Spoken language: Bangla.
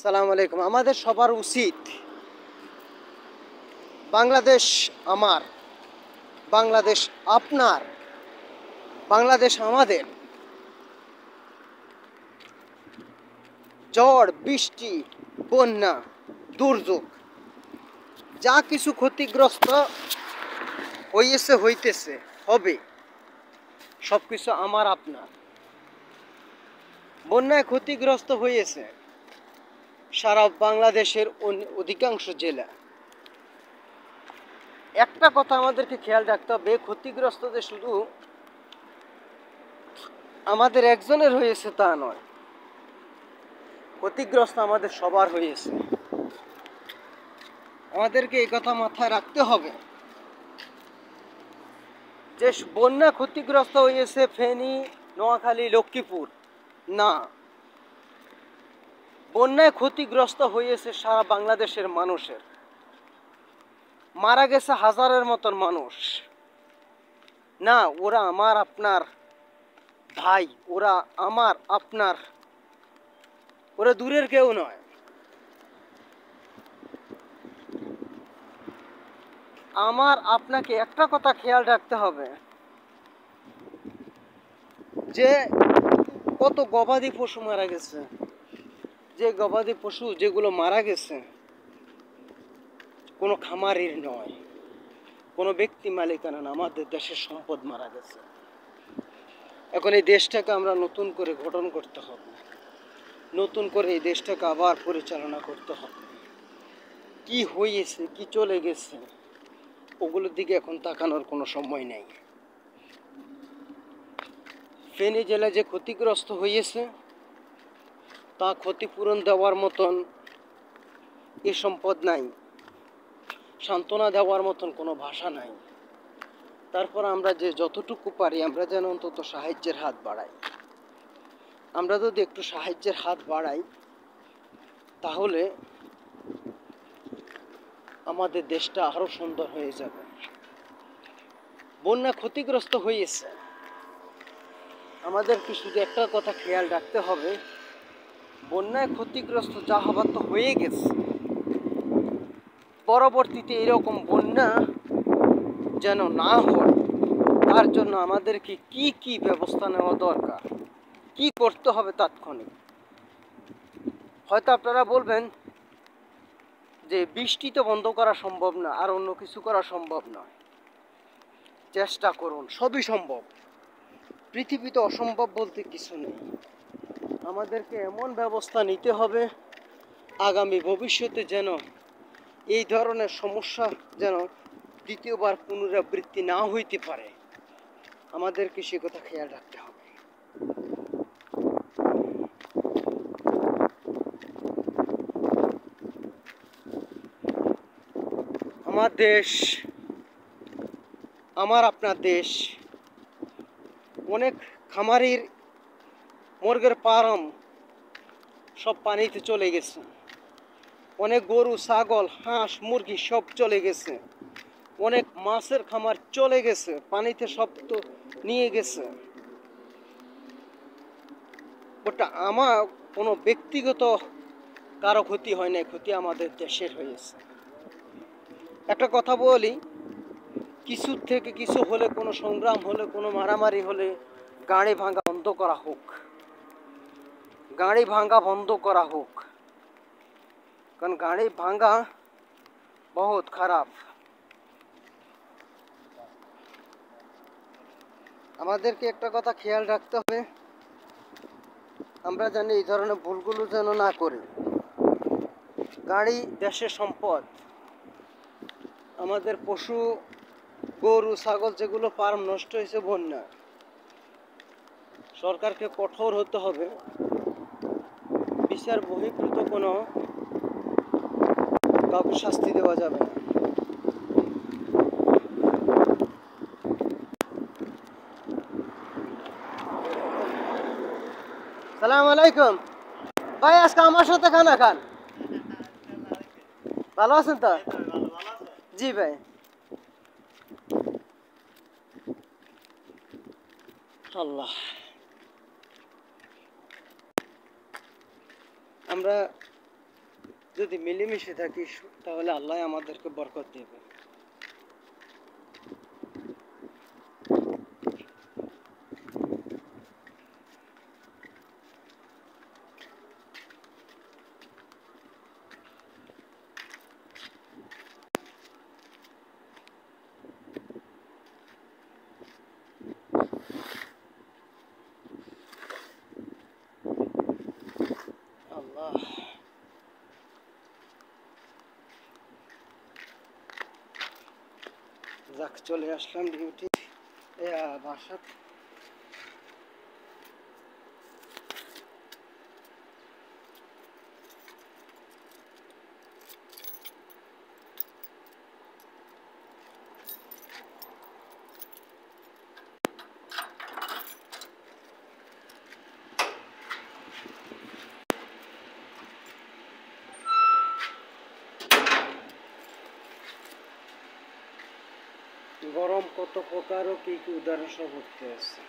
সালাম আলাইকুম। আমাদের সবার উচিত বাংলাদেশ আমার, বাংলাদেশ আপনার, বাংলাদেশ আমাদের। ঝড় বৃষ্টি বন্যা দুর্যোগ যা কিছু ক্ষতিগ্রস্ত হইতেছে হবে, সব কিছু আমার আপনার। বন্যায় ক্ষতিগ্রস্ত হয়েছে সারা বাংলাদেশের অধিকাংশ জেলা। একটা কথা আমাদেরকে খেয়াল রাখতে হবে, ক্ষতিগ্রস্ত যে শুধু আমাদের একজনের হয়েছে তা নয়, ক্ষতিগ্রস্ত আমাদের সবার হয়েছে। আমাদেরকে এই কথা মাথায় রাখতে হবে যে বন্যা ক্ষতিগ্রস্ত হয়েছে ফেনী, নোয়াখালী, লক্ষ্মীপুর না, বন্যায় ক্ষতিগ্রস্ত হয়েছে সারা বাংলাদেশের মানুষের। মারা গেছে হাজারের মতন মানুষ। না, ওরা আমার আপনার ভাই, ওরা আমার আপনার, ওরা দূরের কেউ নয়। আমার আপনাকে একটা কথা খেয়াল রাখতে হবে যে কত গবাদি পশু মারা গেছে। যে গবাদি পশু যেগুলো মারা গেছে কোনো খামারের নয়, কোনো ব্যক্তি মালিকানা না, আমাদের দেশের সম্পদ মারা গেছে। এখন এই দেশটাকে আমরা নতুন করে গঠন করতে হবে, নতুন করে এই দেশটাকে আবার পরিচালনা করতে হবে। কি হয়েছে, কি চলে গেছে, ওগুলোর দিকে এখন তাকানোর কোনো সময় নেই। ফেনী জেলায় যে ক্ষতিগ্রস্ত হয়েছে তা ক্ষতিপূরণ দেওয়ার মতন এ সম্পদ নাই, সান্ত্বনা দেওয়ার মতন কোনো ভাষা নাই। তারপর আমরা যে যতটুকু পারি আমরা যেন অন্তত সাহায্যের হাত বাড়াই। আমরা যদি একটু সাহায্যের হাত বাড়াই তাহলে আমাদের দেশটা আরো সুন্দর হয়ে যাবে। বন্যা ক্ষতিগ্রস্ত হয়েছে, আমাদেরকে শুধু একটা কথা খেয়াল রাখতে হবে, বন্যায় ক্ষতিগ্রস্ত যা হবার তো হয়ে গেছে, পরবর্তীতে এরকম বন্যা যেন না হয় তার জন্য আমাদেরকে কি কি ব্যবস্থা নেওয়া দরকার, কি করতে হবে তাৎক্ষণিক। হয়তো আপনারা বলবেন যে বৃষ্টি তো বন্ধ করা সম্ভব না, আর অন্য কিছু করা সম্ভব নয়। চেষ্টা করুন, সবই সম্ভব। পৃথিবীতে অসম্ভব বলতে কিছু নেই। আমাদেরকে এমন ব্যবস্থা নিতে হবে আগামী ভবিষ্যতে যেন এই ধরনের সমস্যা যেন দ্বিতীয়বার পুনরাবৃত্তি না হইতে পারে। আমাদেরকে সে কথা খেয়াল রাখতে হবে। আমার দেশ, আমার আপনার দেশ, অনেক খামারির মুরগের ফার্ম সব পানিতে চলে গেছে, অনেক গরু ছাগল হাঁস মুরগি সব চলে গেছে, অনেক মাছের খামার চলে গেছে, পানিতে সব তো নিয়ে গেছে। ওটা আমার কোনো ব্যক্তিগত কারো ক্ষতি হয় না, ক্ষতি আমাদের দেশের হয়েছে। একটা কথা বলি, কিছুর থেকে কিছু হলে, কোনো সংগ্রাম হলে, কোনো মারামারি হলে গাড়ি ভাঙা বন্ধ করা হোক, গাড়ি ভাঙা বন্ধ করা হোক। কারণ গাড়ি ভাঙা বহুত খারাপ। আমাদেরকে একটা কথা খেয়াল রাখতে হবে, আমরা জানি এই ধরনের ভুলগুলো যেন না করি। গাড়ি দেশের সম্পদ। আমাদের পশু গরু ছাগল যেগুলো ফার্ম নষ্ট হয়েছে বন্যা, সরকারকে কঠোর হতে হবে, বিচার বহির্ভূত কোনো কাউকে শাস্তি দেওয়া যাবে না। সালাম আলাইকুম ভাই, আজকে আমার সাথে খানা খান। ভালো আছেন তো? জি ভাই। আল্লাহ, আমরা যদি মিলেমিশে থাকি তাহলে আল্লাহ আমাদেরকে বরকত দেবে। আল্লাহ, যাক চলে আসলাম ডিউটি বাসা। গরম কত প্রকার ও কি কি উদাহরণ সব উঠতে আছে।